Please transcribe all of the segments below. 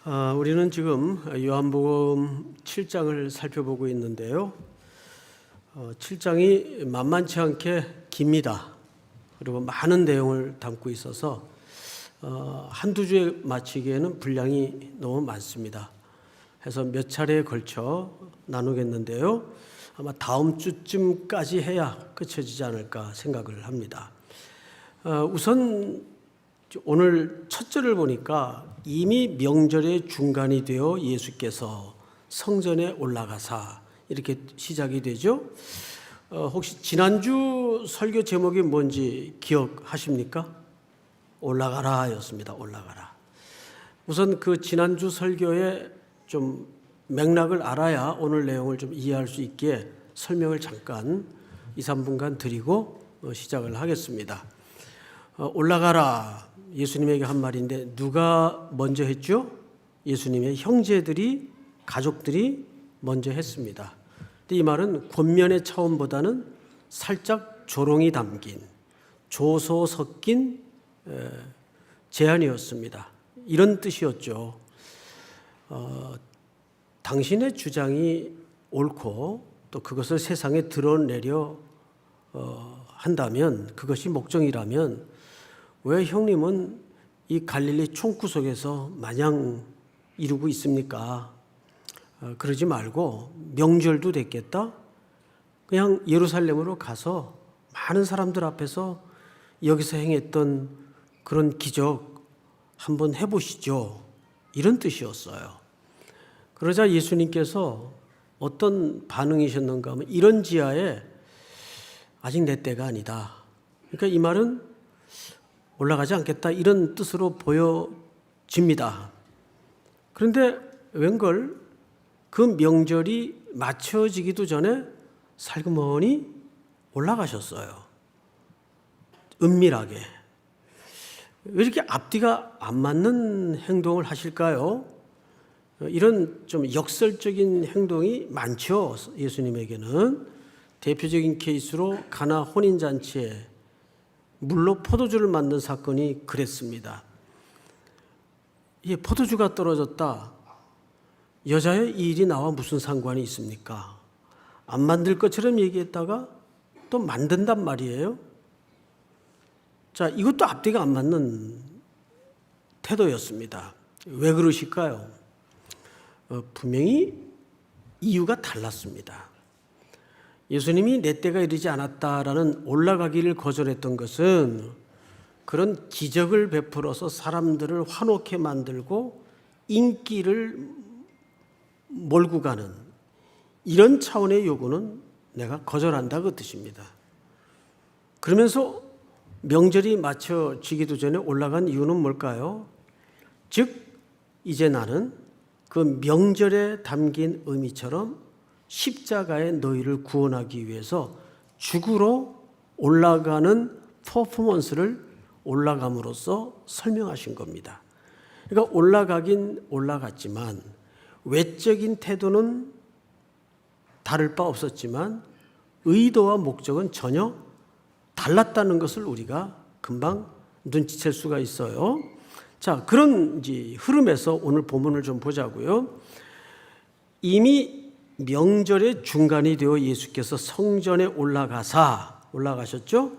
우리는 지금 요한복음 7장을 살펴보고 있는데요. 7장이 만만치 않게 깁니다. 그리고 많은 내용을 담고 있어서 한두 주에 마치기에는 분량이 너무 많습니다. 해서 몇 차례에 걸쳐 나누겠는데요. 아마 다음 주쯤까지 해야 끝쳐지지 않을까 생각을 합니다. 우선 오늘 첫 절을 보니까 이미 명절의 중간이 되어 예수께서 성전에 올라가사 이렇게 시작이 되죠. 혹시 지난주 설교 제목이 뭔지 기억하십니까? 올라가라 였습니다. 올라가라. 우선 그 지난주 설교의 좀 맥락을 알아야 오늘 내용을 좀 이해할 수 있기에 설명을 잠깐 2, 3분간 드리고 시작을 하겠습니다. 올라가라 예수님에게 한 말인데 누가 먼저 했죠? 예수님의 형제들이, 가족들이 먼저 했습니다. 근데 이 말은 권면의 차원보다는 살짝 조롱이 담긴, 조소 섞인 제안이었습니다. 이런 뜻이었죠. 당신의 주장이 옳고 또 그것을 세상에 드러내려 한다면, 그것이 목적이라면 왜 형님은 이 갈릴리 총구석에서 마냥 이루고 있습니까? 그러지 말고 명절도 됐겠다. 그냥 예루살렘으로 가서 많은 사람들 앞에서 여기서 행했던 그런 기적 한번 해보시죠. 이런 뜻이었어요. 그러자 예수님께서 어떤 반응이셨는가 하면 이런 지하에 아직 내 때가 아니다. 그러니까 이 말은 올라가지 않겠다 이런 뜻으로 보여집니다. 그런데 웬걸 그 명절이 맞춰지기도 전에 살그머니 올라가셨어요. 은밀하게. 왜 이렇게 앞뒤가 안 맞는 행동을 하실까요? 이런 좀 역설적인 행동이 많죠. 예수님에게는. 대표적인 케이스로 가나 혼인잔치에 물로 포도주를 만든 사건이 그랬습니다. 이 포도주가 떨어졌다. 여자의 이 일이 나와 무슨 상관이 있습니까? 안 만들 것처럼 얘기했다가 또 만든단 말이에요. 자, 이것도 앞뒤가 안 맞는 태도였습니다. 왜 그러실까요? 분명히 이유가 달랐습니다. 예수님이 내 때가 이르지 않았다라는 올라가기를 거절했던 것은 그런 기적을 베풀어서 사람들을 환호케 만들고 인기를 몰고 가는 이런 차원의 요구는 내가 거절한다 그 뜻입니다. 그러면서 명절이 맞춰지기도 전에 올라간 이유는 뭘까요? 즉 이제 나는 그 명절에 담긴 의미처럼 십자가에 너희를 구원하기 위해서 죽으러 올라가는 퍼포먼스를 올라감으로써 설명하신 겁니다. 그러니까 올라가긴 올라갔지만 외적인 태도는 다를 바 없었지만 의도와 목적은 전혀 달랐다는 것을 우리가 금방 눈치챌 수가 있어요. 자, 그런 흐름에서 오늘 본문을 좀 보자고요. 이미 명절의 중간이 되어 예수께서 성전에 올라가셨죠?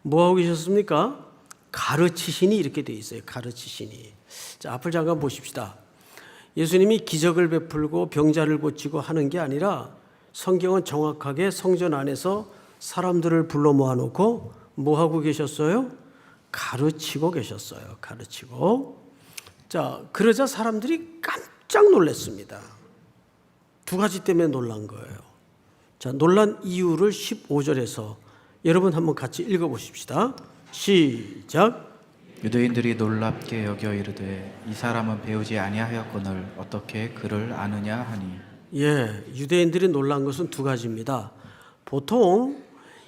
뭐하고 계셨습니까? 가르치시니 이렇게 되어 있어요. 가르치시니. 자, 앞을 잠깐 보십시다. 예수님이 기적을 베풀고 병자를 고치고 하는 게 아니라 성경은 정확하게 성전 안에서 사람들을 불러 모아놓고 뭐하고 계셨어요? 가르치고 계셨어요. 가르치고. 자, 그러자 사람들이 깜짝 놀랐습니다. 두 가지 때문에 놀란 거예요. 자, 놀란 이유를 15절에서 여러분 한번 같이 읽어보십시다. 시작. 유대인들이 놀랍게 여겨 이르되 이 사람은 배우지 아니하였거늘 어떻게 그를 아느냐 하니. 유대인들이 놀란 것은 두 가지입니다. 보통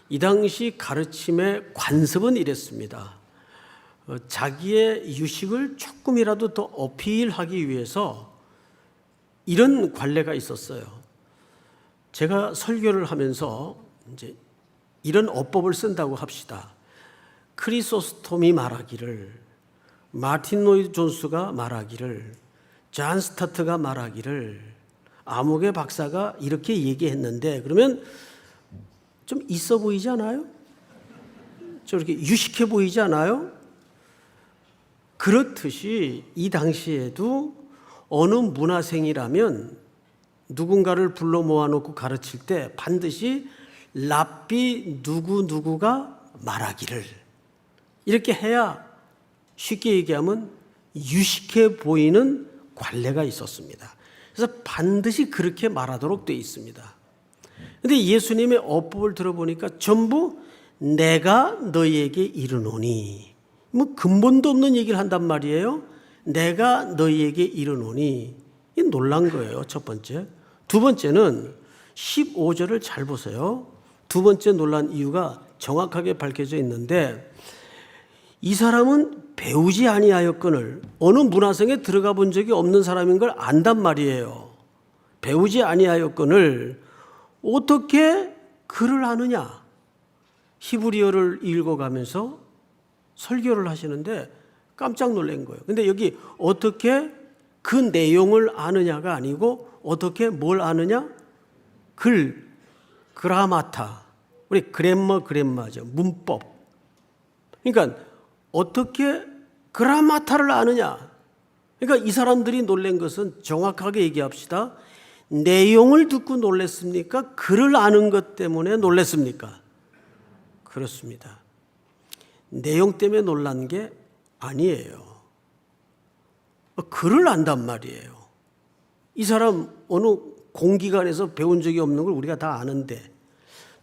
이 당시 가르침의 관습은 이랬습니다. 자기의 유식을 조금이라도 더 어필하기 위해서 이런 관례가 있었어요. 제가 설교를 하면서 이제 이런 어법을 쓴다고 합시다. 크리소스톰이 말하기를, 마틴 로이드 존스가 말하기를, 존 스타트가 말하기를 아무개 박사가 이렇게 얘기했는데 그러면 좀 있어 보이지 않아요? 저렇게 유식해 보이지 않아요? 그렇듯이 이 당시에도 어느 문화생이라면 누군가를 불러 모아놓고 가르칠 때 반드시 랍비 누구누구가 말하기를 이렇게 해야 쉽게 얘기하면 유식해 보이는 관례가 있었습니다. 그래서 반드시 그렇게 말하도록 되어 있습니다. 그런데 예수님의 어법을 들어보니까 전부 내가 너희에게 이르노니 뭐 근본도 없는 얘기를 한단 말이에요. 내가 너희에게 이르노니 이 놀란 거예요. 첫 번째. 두 번째는 15절을 잘 보세요. 두 번째 놀란 이유가 정확하게 밝혀져 있는데 이 사람은 배우지 아니하였거늘 어느 문화생에 들어가 본 적이 없는 사람인 걸 안단 말이에요. 배우지 아니하였거늘 어떻게 글을 아느냐. 히브리어를 읽어가면서 설교를 하시는데 깜짝 놀란 거예요. 근데 여기 어떻게 그 내용을 아느냐가 아니고 어떻게 뭘 아느냐? 그라마타. 우리 그램마죠. 문법. 그러니까 어떻게 그라마타를 아느냐? 그러니까 이 사람들이 놀란 것은 정확하게 얘기합시다. 내용을 듣고 놀랐습니까? 글을 아는 것 때문에 놀랐습니까? 그렇습니다. 내용 때문에 놀란 게 아니에요. 글을 안단 말이에요. 이 사람 어느 공기관에서 배운 적이 없는 걸 우리가 다 아는데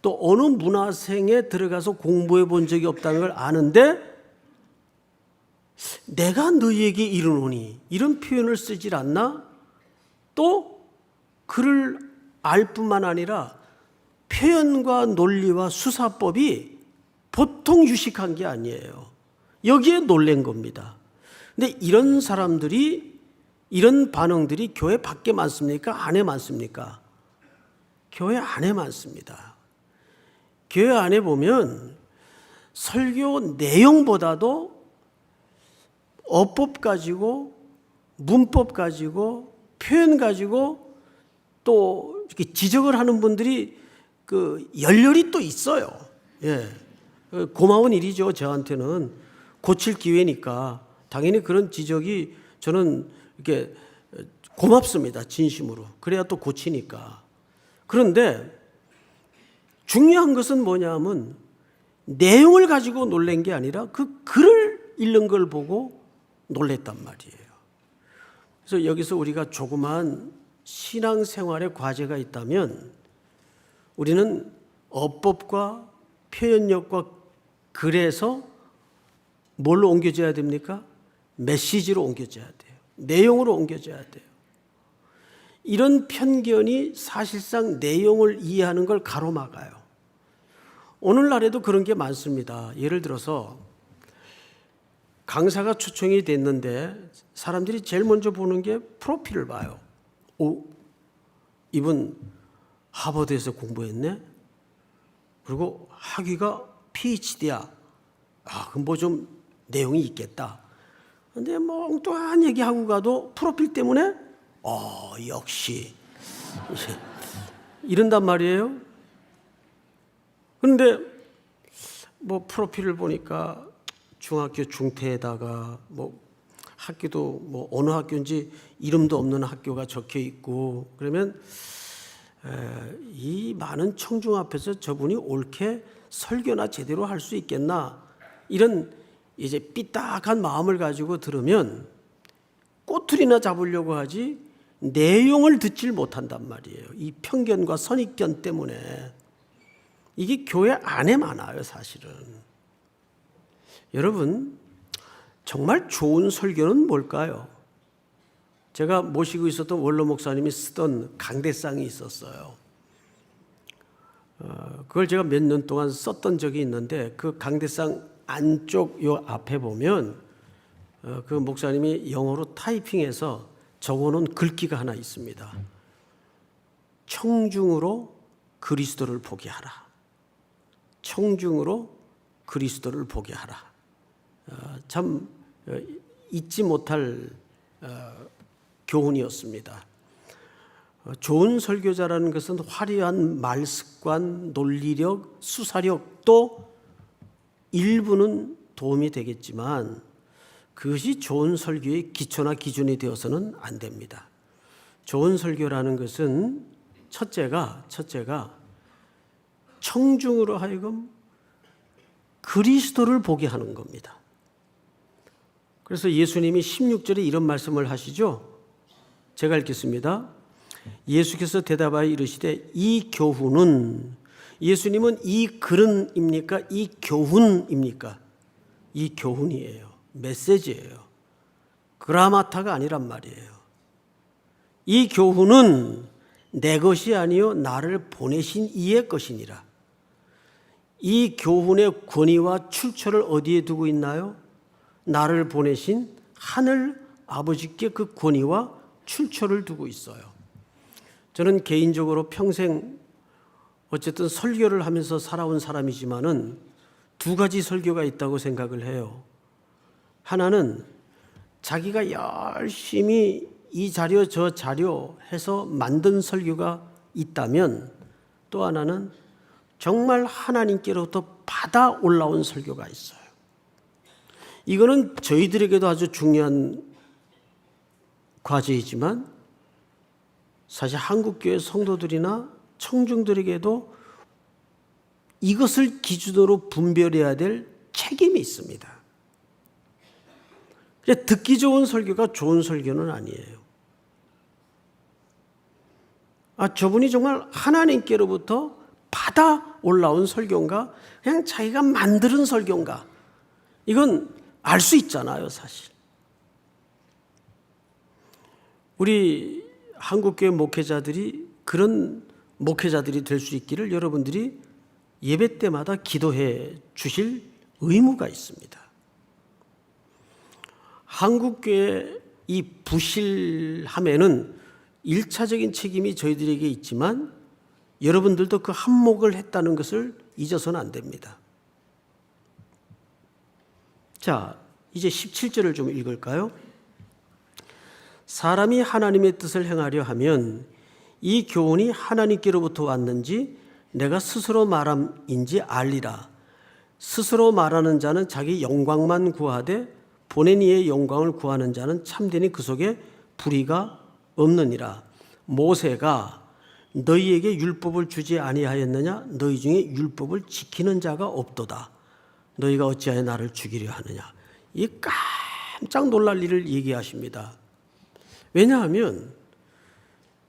또 어느 문화생에 들어가서 공부해 본 적이 없다는 걸 아는데 내가 너희에게 이르노니 이런 표현을 쓰질 않나? 또 글을 알 뿐만 아니라 표현과 논리와 수사법이 보통 유식한 게 아니에요. 여기에 놀란 겁니다. 근데 이런 사람들이 이런 반응들이 교회 밖에 많습니까? 안에 많습니까? 교회 안에 많습니다. 교회 안에 보면 설교 내용보다도 어법 가지고 문법 가지고 표현 가지고 또 이렇게 지적을 하는 분들이 그 열렬히 또 있어요. 예. 고마운 일이죠. 저한테는 고칠 기회니까 당연히 그런 지적이 저는 이렇게 고맙습니다. 진심으로. 그래야 또 고치니까. 그런데 중요한 것은 뭐냐면 내용을 가지고 놀란 게 아니라 그 글을 읽는 걸 보고 놀랬단 말이에요. 그래서 여기서 우리가 조그만 신앙생활의 과제가 있다면 우리는 어법과 표현력과 글에서 뭘로 옮겨져야 됩니까? 메시지로 옮겨져야 돼요. 내용으로 옮겨져야 돼요. 이런 편견이 사실상 내용을 이해하는 걸 가로막아요. 오늘날에도 그런 게 많습니다. 예를 들어서 강사가 초청이 됐는데 사람들이 제일 먼저 보는 게 프로필을 봐요. 오, 이분 하버드에서 공부했네? 그리고 학위가 PhD야. 아, 그럼 뭐 좀 내용이 있겠다. 근데 뭐 엉뚱한 얘기하고 가도 프로필 때문에 역시 이런단 말이에요. 그런데 뭐 프로필을 보니까 중학교 중퇴에다가 뭐 학교도 뭐 어느 학교인지 이름도 없는 학교가 적혀 있고 그러면 이 많은 청중 앞에서 저분이 옳게 설교나 제대로 할 수 있겠나 이런 이제 삐딱한 마음을 가지고 들으면 꼬투리나 잡으려고 하지 내용을 듣질 못한단 말이에요. 이 편견과 선입견 때문에 이게 교회 안에 많아요, 사실은. 여러분, 정말 좋은 설교는 뭘까요? 제가 모시고 있었던 원로 목사님이 쓰던 강대상이 있었어요. 그걸 제가 몇 년 동안 썼던 적이 있는데 그 강대상 안쪽 요 앞에 보면 그 목사님이 영어로 타이핑해서 적어놓은 글귀가 하나 있습니다. 청중으로 그리스도를 보게 하라. 청중으로 그리스도를 보게 하라. 참 잊지 못할 교훈이었습니다. 좋은 설교자라는 것은 화려한 말습관, 논리력, 수사력도 일부는 도움이 되겠지만 그것이 좋은 설교의 기초나 기준이 되어서는 안 됩니다. 좋은 설교라는 것은 첫째가 청중으로 하여금 그리스도를 보게 하는 겁니다. 그래서 예수님이 16절에 이런 말씀을 하시죠. 제가 읽겠습니다. 예수께서 대답하여 이르시되 이 교훈은, 예수님은 이 글은입니까? 이 교훈입니까? 이 교훈이에요. 메시지예요. 그라마타가 아니란 말이에요. 이 교훈은 내 것이 아니요 나를 보내신 이의 것이니라. 이 교훈의 권위와 출처를 어디에 두고 있나요? 나를 보내신 하늘 아버지께 그 권위와 출처를 두고 있어요. 저는 개인적으로 평생 어쨌든 설교를 하면서 살아온 사람이지만은 두 가지 설교가 있다고 생각을 해요. 하나는 자기가 열심히 이 자료 저 자료 해서 만든 설교가 있다면, 또 하나는 정말 하나님께로부터 받아 올라온 설교가 있어요. 이거는 저희들에게도 아주 중요한 과제이지만 사실 한국교회 성도들이나 청중들에게도 이것을 기준으로 분별해야 될 책임이 있습니다. 듣기 좋은 설교가 좋은 설교는 아니에요. 저분이 정말 하나님께로부터 받아 올라온 설교인가, 그냥 자기가 만드는 설교인가, 이건 알 수 있잖아요, 사실. 우리 한국교회 목회자들이 그런 목회자들이 될 수 있기를 여러분들이 예배 때마다 기도해 주실 의무가 있습니다. 한국교회 이 부실함에는 1차적인 책임이 저희들에게 있지만 여러분들도 그 한몫을 했다는 것을 잊어서는 안 됩니다. 자, 이제 17절을 좀 읽을까요? 사람이 하나님의 뜻을 행하려 하면 이 교훈이 하나님께로부터 왔는지 내가 스스로 말함인지 알리라. 스스로 말하는 자는 자기 영광만 구하되 보낸 이의 영광을 구하는 자는 참되니 그 속에 불의가 없느니라. 모세가 너희에게 율법을 주지 아니하였느냐? 너희 중에 율법을 지키는 자가 없도다. 너희가 어찌하여 나를 죽이려 하느냐? 이 깜짝 놀랄 일을 얘기하십니다. 왜냐하면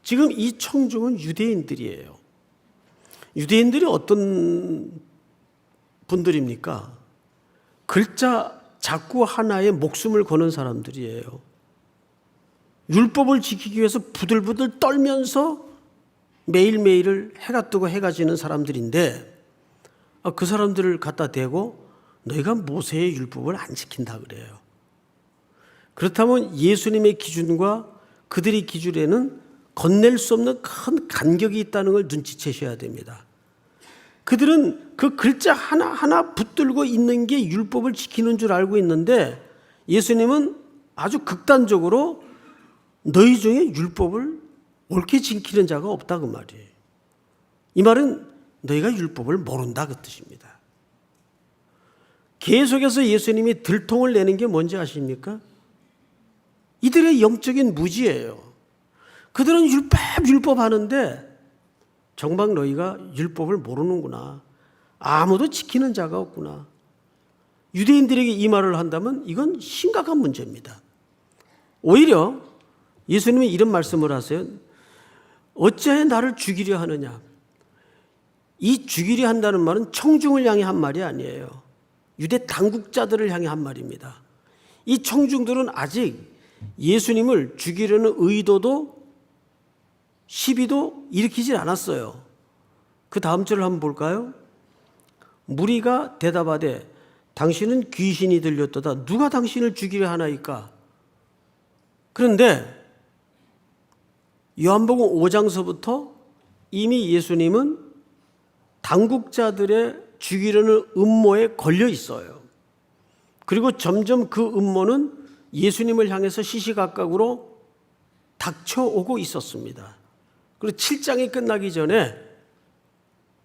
지금 이 청중은 유대인들이에요. 유대인들이 어떤 분들입니까? 글자 자꾸 하나에 목숨을 거는 사람들이에요. 율법을 지키기 위해서 부들부들 떨면서 매일매일을 해가 뜨고 해가 지는 사람들인데 그 사람들을 갖다 대고 너희가 모세의 율법을 안 지킨다 그래요. 그렇다면 예수님의 기준과 그들의 기준에는 건넬 수 없는 큰 간격이 있다는 걸 눈치채셔야 됩니다. 그들은 그 글자 하나하나 붙들고 있는 게 율법을 지키는 줄 알고 있는데 예수님은 아주 극단적으로 너희 중에 율법을 옳게 지키는 자가 없다 그 말이에요. 이 말은 너희가 율법을 모른다 그 뜻입니다. 계속해서 예수님이 들통을 내는 게 뭔지 아십니까? 이들의 영적인 무지예요. 그들은 율법 하는데 정말 너희가 율법을 모르는구나. 아무도 지키는 자가 없구나. 유대인들에게 이 말을 한다면 이건 심각한 문제입니다. 오히려 예수님이 이런 말씀을 하세요. 어찌하여 나를 죽이려 하느냐. 이 죽이려 한다는 말은 청중을 향해 한 말이 아니에요. 유대 당국자들을 향해 한 말입니다. 이 청중들은 아직 예수님을 죽이려는 의도도 시비도 일으키질 않았어요. 그 다음 절을 한번 볼까요? 무리가 대답하되 당신은 귀신이 들렸도다. 누가 당신을 죽이려 하나이까? 그런데 요한복음 5장서부터 이미 예수님은 당국자들의 죽이려는 음모에 걸려 있어요. 그리고 점점 그 음모는 예수님을 향해서 시시각각으로 닥쳐오고 있었습니다. 그리고 7장이 끝나기 전에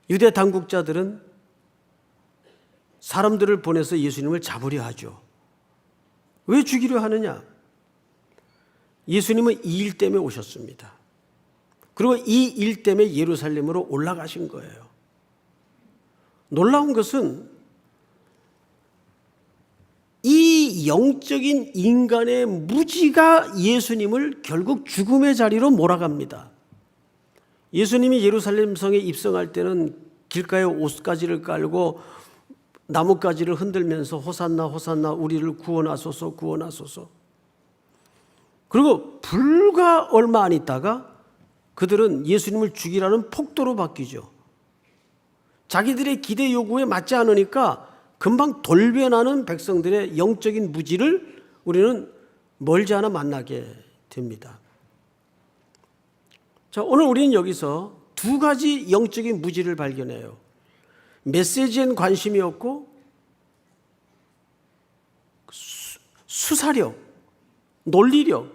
유대 당국자들은 사람들을 보내서 예수님을 잡으려 하죠. 왜 죽이려 하느냐? 예수님은 이 일 때문에 오셨습니다. 그리고 이 일 때문에 예루살렘으로 올라가신 거예요. 놀라운 것은 이 영적인 인간의 무지가 예수님을 결국 죽음의 자리로 몰아갑니다. 예수님이 예루살렘 성에 입성할 때는 길가에 옷가지를 깔고 나뭇가지를 흔들면서 호산나 호산나 우리를 구원하소서 구원하소서. 그리고 불과 얼마 안 있다가 그들은 예수님을 죽이라는 폭도로 바뀌죠. 자기들의 기대 요구에 맞지 않으니까 금방 돌변하는 백성들의 영적인 무지를 우리는 멀지 않아 만나게 됩니다. 자, 오늘 우리는 여기서 두 가지 영적인 무지를 발견해요. 메시지엔 관심이 없고 수사력, 논리력,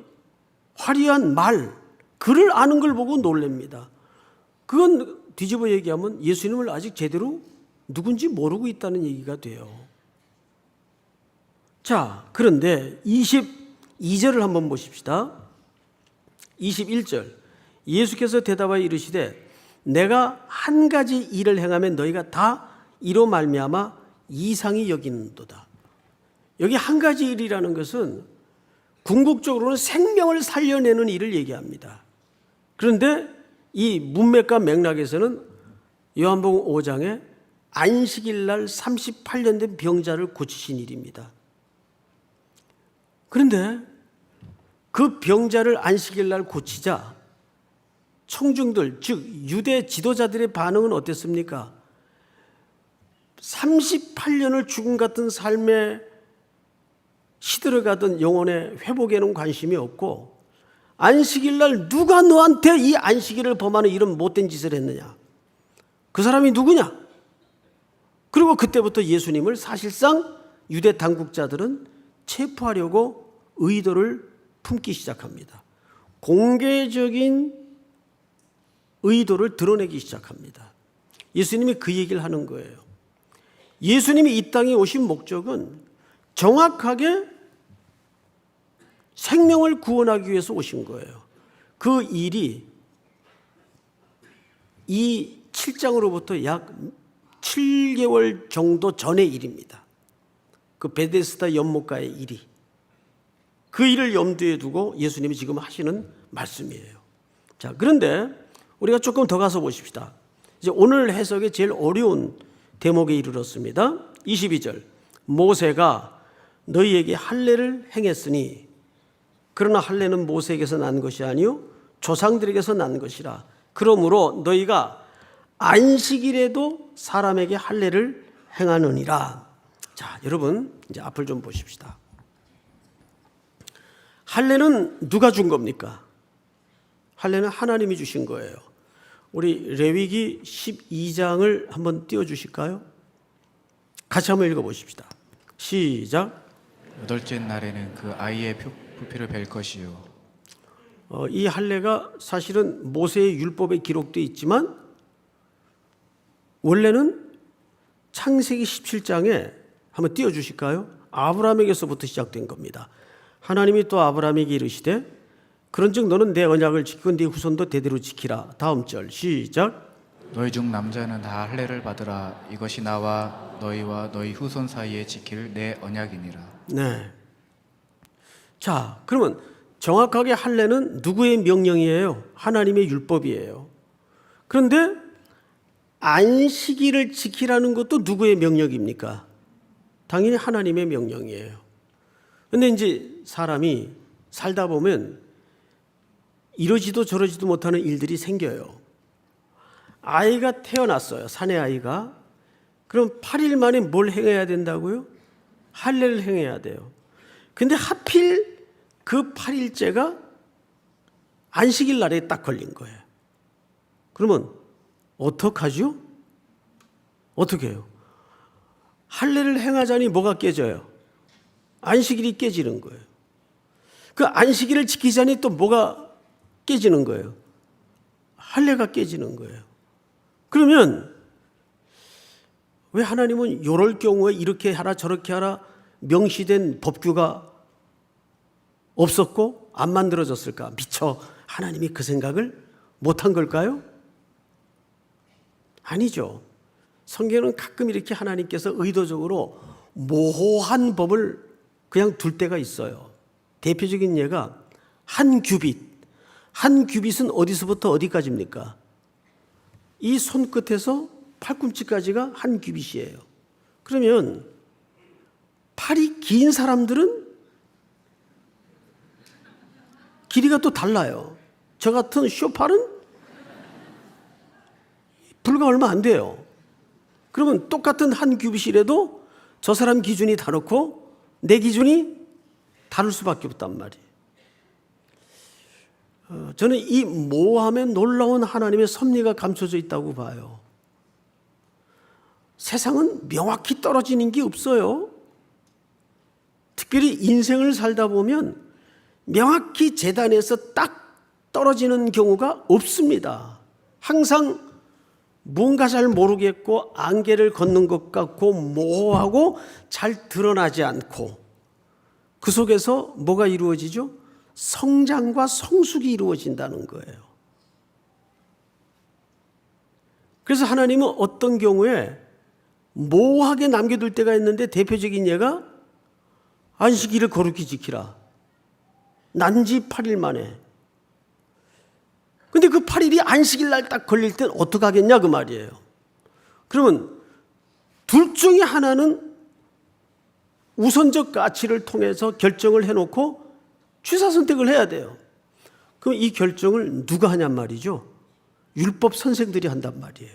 화려한 말, 글을 아는 걸 보고 놀랍니다. 그건 뒤집어 얘기하면 예수님을 아직 제대로 누군지 모르고 있다는 얘기가 돼요. 자, 그런데 22절을 한번 보십시다. 21절. 예수께서 대답하여 이르시되 내가 한 가지 일을 행하면 너희가 다 이로 말미암아 이상히 여기는도다. 여기 한 가지 일이라는 것은 궁극적으로는 생명을 살려내는 일을 얘기합니다. 그런데 이 문맥과 맥락에서는 요한복음 5장에 안식일 날 38년 된 병자를 고치신 일입니다. 그런데 그 병자를 안식일 날 고치자 청중들, 즉 유대 지도자들의 반응은 어땠습니까? 38년을 죽음 같은 삶에 시들어가던 영혼의 회복에는 관심이 없고 안식일 날 누가 너한테 이 안식일을 범하는 이런 못된 짓을 했느냐? 그 사람이 누구냐? 그리고 그때부터 예수님을 사실상 유대 당국자들은 체포하려고 의도를 품기 시작합니다. 공개적인 의도를 드러내기 시작합니다. 예수님이 그 얘기를 하는 거예요. 예수님이 이 땅에 오신 목적은 정확하게 생명을 구원하기 위해서 오신 거예요. 그 일이 이 7장으로부터 약 7개월 정도 전의 일입니다. 그 베데스다 연못가의 일이. 그 일을 염두에 두고 예수님이 지금 하시는 말씀이에요. 자, 그런데 우리가 조금 더 가서 보십시다. 이제 오늘 해석의 제일 어려운 대목에 이르렀습니다. 22절. 모세가 너희에게 할례를 행했으니 그러나 할례는 모세에게서 난 것이 아니요 조상들에게서 난 것이라. 그러므로 너희가 안식일에도 사람에게 할례를 행하느니라. 자, 여러분 이제 앞을 좀 보십시다. 할례는 누가 준 겁니까? 할례는 하나님이 주신 거예요. 우리 레위기 12장을 한번 띄워주실까요? 같이 한번 읽어보십시다. 시작. 여덟째 날에는 그 아이의 부피를 벨 것이요. 이 할례가 사실은 모세의 율법에 기록되어 있지만 원래는 창세기 17장에 한번 띄워주실까요? 아브라함에게서부터 시작된 겁니다. 하나님이 또 아브라함에게 이르시되 그런즉 너는 내 언약을 지키고 네 후손도 대대로 지키라. 다음 절 시작. 너희 중 남자는 다 할례를 받으라. 이것이 나와 너희와 너희 후손 사이에 지킬 내 언약이니라. 네. 자, 그러면 정확하게 할례는 누구의 명령이에요? 하나님의 율법이에요. 그런데 안식일을 지키라는 것도 누구의 명령입니까? 당연히 하나님의 명령이에요. 그런데 이제 사람이 살다 보면 이러지도 저러지도 못하는 일들이 생겨요. 아이가 태어났어요. 사내 아이가. 그럼 8일 만에 뭘 행해야 된다고요? 할례를 행해야 돼요. 근데 하필 그 8일째가 안식일 날에 딱 걸린 거예요. 그러면 어떡하죠? 어떻게 해요? 할례를 행하자니 뭐가 깨져요? 안식일이 깨지는 거예요. 그 안식일을 지키자니 또 뭐가 깨지는 거예요. 할례가 깨지는 거예요. 그러면 왜 하나님은 이럴 경우에 이렇게 하라 저렇게 하라 명시된 법규가 없었고 안 만들어졌을까? 미처 하나님이 그 생각을 못한 걸까요? 아니죠. 성경은 가끔 이렇게 하나님께서 의도적으로 모호한 법을 그냥 둘 때가 있어요. 대표적인 예가 한 규빗. 한 규빗은 어디서부터 어디까지입니까? 이 손끝에서 팔꿈치까지가 한 규빗이에요. 그러면 팔이 긴 사람들은 길이가 또 달라요. 저 같은 쇼팔은 불과 얼마 안 돼요. 그러면 똑같은 한 규빗이라도 저 사람 기준이 다르고 내 기준이 다를 수밖에 없단 말이에요. 저는 이 모함에 놀라운 하나님의 섭리가 감춰져 있다고 봐요. 세상은 명확히 떨어지는 게 없어요. 특별히 인생을 살다 보면 명확히 재단에서 딱 떨어지는 경우가 없습니다. 항상 뭔가 잘 모르겠고 안개를 걷는 것 같고 모호하고 잘 드러나지 않고 그 속에서 뭐가 이루어지죠? 성장과 성숙이 이루어진다는 거예요. 그래서 하나님은 어떤 경우에 모호하게 남겨둘 때가 있는데 대표적인 예가 안식일을 거룩히 지키라. 난지 8일 만에. 근데 그 8일이 안식일 날 딱 걸릴 땐 어떡하겠냐 그 말이에요. 그러면 둘 중에 하나는 우선적 가치를 통해서 결정을 해놓고 취사 선택을 해야 돼요. 그럼 이 결정을 누가 하냔 말이죠. 율법 선생들이 한단 말이에요.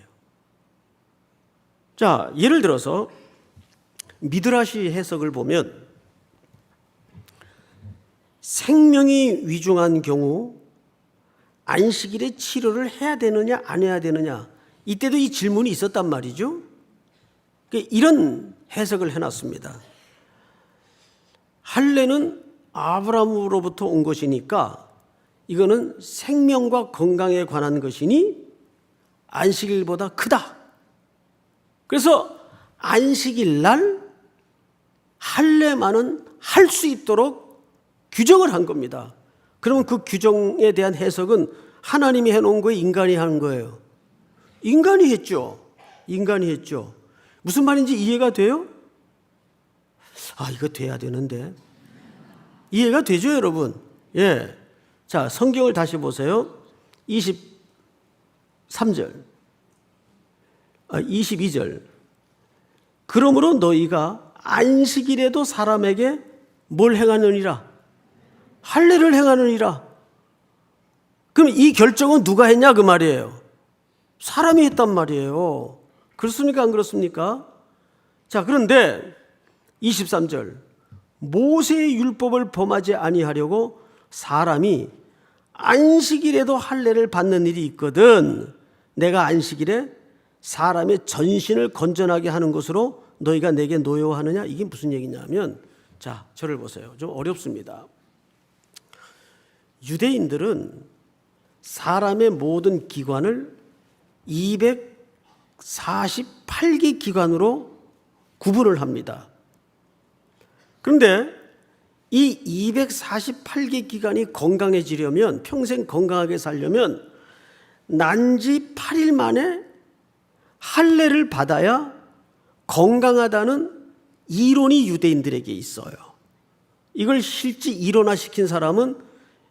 자, 예를 들어서 미드라시 해석을 보면 생명이 위중한 경우 안식일에 치료를 해야 되느냐 안 해야 되느냐 이때도 이 질문이 있었단 말이죠. 이런 해석을 해놨습니다. 할례는 아브라함으로부터 온 것이니까 이거는 생명과 건강에 관한 것이니 안식일보다 크다. 그래서 안식일 날 할례만은 할 수 있도록 규정을 한 겁니다. 그러면 그 규정에 대한 해석은 하나님이 해놓은 거예요? 인간이 하는 거예요? 인간이 했죠. 인간이 했죠. 무슨 말인지 이해가 돼요? 아, 이거 돼야 되는데. 이해가 되죠, 여러분? 예. 자, 성경을 다시 보세요. 22절. 그러므로 너희가 안식일에도 사람에게 뭘 행하느니라? 할례를 행하느니라. 그럼 이 결정은 누가 했냐 그 말이에요. 사람이 했단 말이에요. 그렇습니까 안 그렇습니까? 자, 그런데 23절 모세의 율법을 범하지 아니하려고 사람이 안식일에도 할례를 받는 일이 있거든 내가 안식일에 사람의 전신을 건전하게 하는 것으로 너희가 내게 노여워하느냐? 이게 무슨 얘기냐면 자, 저를 보세요. 좀 어렵습니다. 유대인들은 사람의 모든 기관을 248개 기관으로 구분을 합니다. 그런데 이 248개 기관이 건강해지려면 평생 건강하게 살려면 난지 8일 만에 할례를 받아야 건강하다는 이론이 유대인들에게 있어요. 이걸 실제 이론화시킨 사람은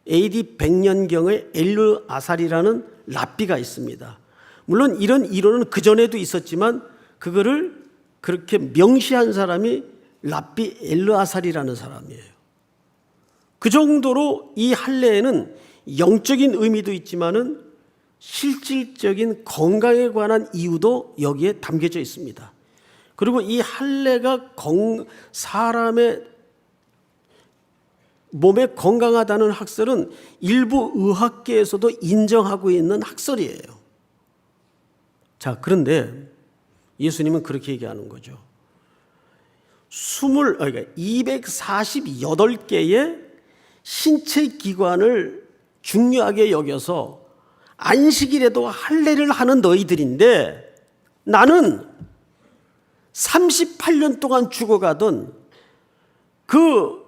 AD 100년경의 엘르아살이라는 랍비가 있습니다. 물론 이런 이론은 그전에도 있었지만 그거를 그렇게 명시한 사람이 랍비 엘르아살이라는 사람이에요. 그 정도로 이 할례에는 영적인 의미도 있지만은 실질적인 건강에 관한 이유도 여기에 담겨져 있습니다. 그리고 이 할례가 사람의 몸에 건강하다는 학설은 일부 의학계에서도 인정하고 있는 학설이에요. 자, 그런데 예수님은 그렇게 얘기하는 거죠. 248개의 신체 기관을 중요하게 여겨서 안식일에도 할례를 하는 너희들인데 나는 38년 동안 죽어가던 그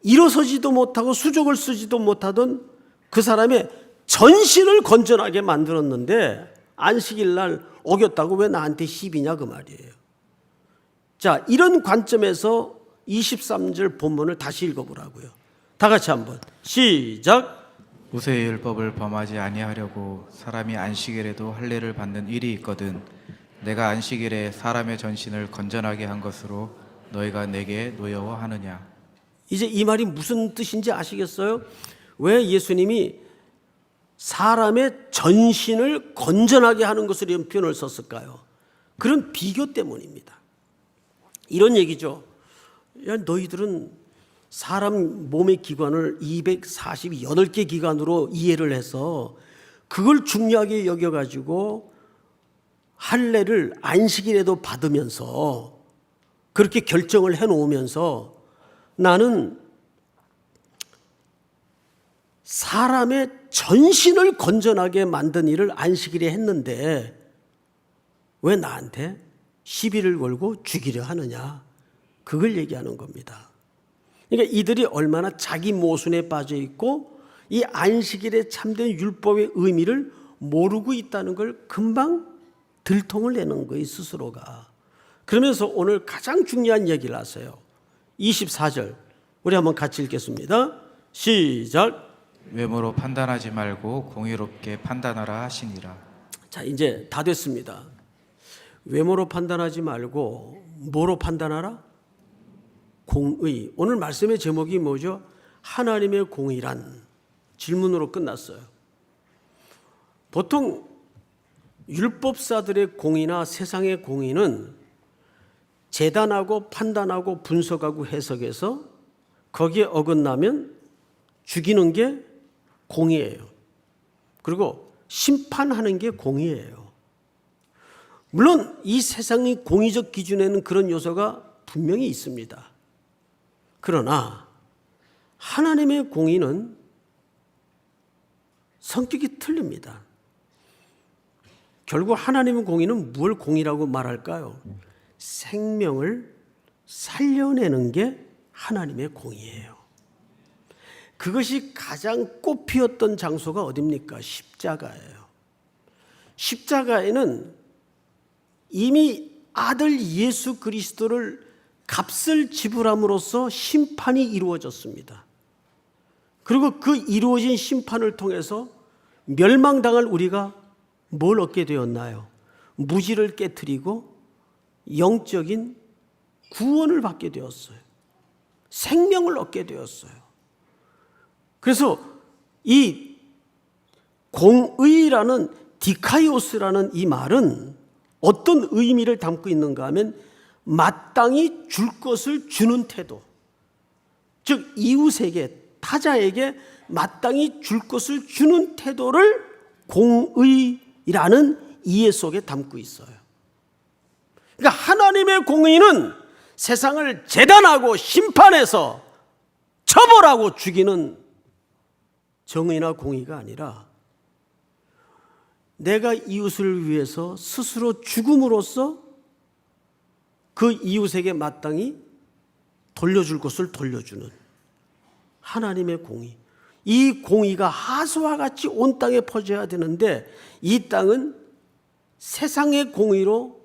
일어서지도 못하고 수족을 쓰지도 못하던 그 사람의 전신을 건전하게 만들었는데 안식일 날 어겼다고 왜 나한테 시비냐 그 말이에요. 자, 이런 관점에서 23절 본문을 다시 읽어보라고요. 다 같이 한번 시작. 모세의 율법을 범하지 아니하려고 사람이 안식일에도 할례를 받는 일이 있거든 내가 안식일에 사람의 전신을 건전하게 한 것으로 너희가 내게 노여워하느냐. 이제 이 말이 무슨 뜻인지 아시겠어요? 왜 예수님이 사람의 전신을 건전하게 하는 것으로 이런 표현을 썼을까요? 그런 비교 때문입니다. 이런 얘기죠. 야, 너희들은 사람 몸의 기관을 248개 기관으로 이해를 해서 그걸 중요하게 여겨가지고 할례를 안식일에도 받으면서 그렇게 결정을 해놓으면서 나는 사람의 전신을 건전하게 만든 일을 안식일에 했는데 왜 나한테 시비를 걸고 죽이려 하느냐. 그걸 얘기하는 겁니다. 그러니까 이들이 얼마나 자기 모순에 빠져 있고 이 안식일에 참된 율법의 의미를 모르고 있다는 걸 금방 들통을 내는 거예요, 스스로가. 그러면서 오늘 가장 중요한 얘기를 하세요. 24절 우리 한번 같이 읽겠습니다. 시작. 외모로 판단하지 말고 공의롭게 판단하라 하시니라. 자, 이제 다 됐습니다. 외모로 판단하지 말고 뭐로 판단하라? 공의. 오늘 말씀의 제목이 뭐죠? 하나님의 공의란 질문으로 끝났어요. 보통 율법사들의 공의나 세상의 공의는 재단하고 판단하고 분석하고 해석해서 거기에 어긋나면 죽이는 게 공의예요. 그리고 심판하는 게 공의예요. 물론 이 세상의 공의적 기준에는 그런 요소가 분명히 있습니다. 그러나 하나님의 공의는 성격이 틀립니다. 결국 하나님의 공의는 뭘 공의라고 말할까요? 생명을 살려내는 게 하나님의 공의예요. 그것이 가장 꽃피었던 장소가 어디입니까? 십자가예요. 십자가에는 이미 아들 예수 그리스도를 값을 지불함으로써 심판이 이루어졌습니다. 그리고 그 이루어진 심판을 통해서 멸망당할 우리가 뭘 얻게 되었나요? 무지를 깨트리고 영적인 구원을 받게 되었어요. 생명을 얻게 되었어요. 그래서 이 공의라는 디카이오스라는 이 말은 어떤 의미를 담고 있는가 하면 마땅히 줄 것을 주는 태도, 즉 이웃에게 타자에게 마땅히 줄 것을 주는 태도를 공의라는 이해 속에 담고 있어요. 그러니까 하나님의 공의는 세상을 재단하고 심판해서 처벌하고 죽이는 정의나 공의가 아니라 내가 이웃을 위해서 스스로 죽음으로써 그 이웃에게 마땅히 돌려줄 것을 돌려주는 하나님의 공의. 이 공의가 하수와 같이 온 땅에 퍼져야 되는데 이 땅은 세상의 공의로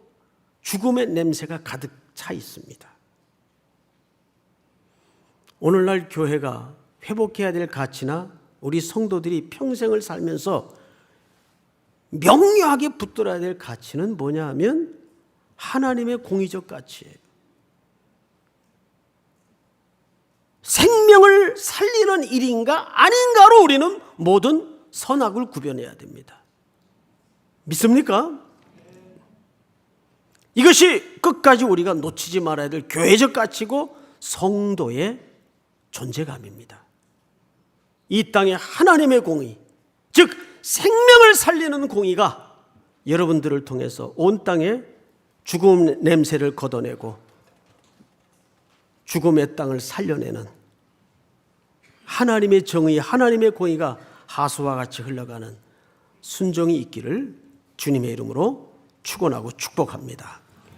죽음의 냄새가 가득 차 있습니다. 오늘날 교회가 회복해야 될 가치나 우리 성도들이 평생을 살면서 명료하게 붙들어야 될 가치는 뭐냐 하면 하나님의 공의적 가치예요. 생명을 살리는 일인가 아닌가로 우리는 모든 선악을 구별해야 됩니다. 믿습니까? 이것이 끝까지 우리가 놓치지 말아야 될 교회적 가치고 성도의 존재감입니다. 이 땅에 하나님의 공의, 즉 생명을 살리는 공의가 여러분들을 통해서 온 땅에 죽음 냄새를 걷어내고 죽음의 땅을 살려내는 하나님의 정의, 하나님의 공의가 하수와 같이 흘러가는 순종이 있기를 주님의 이름으로 축원하고 축복합니다.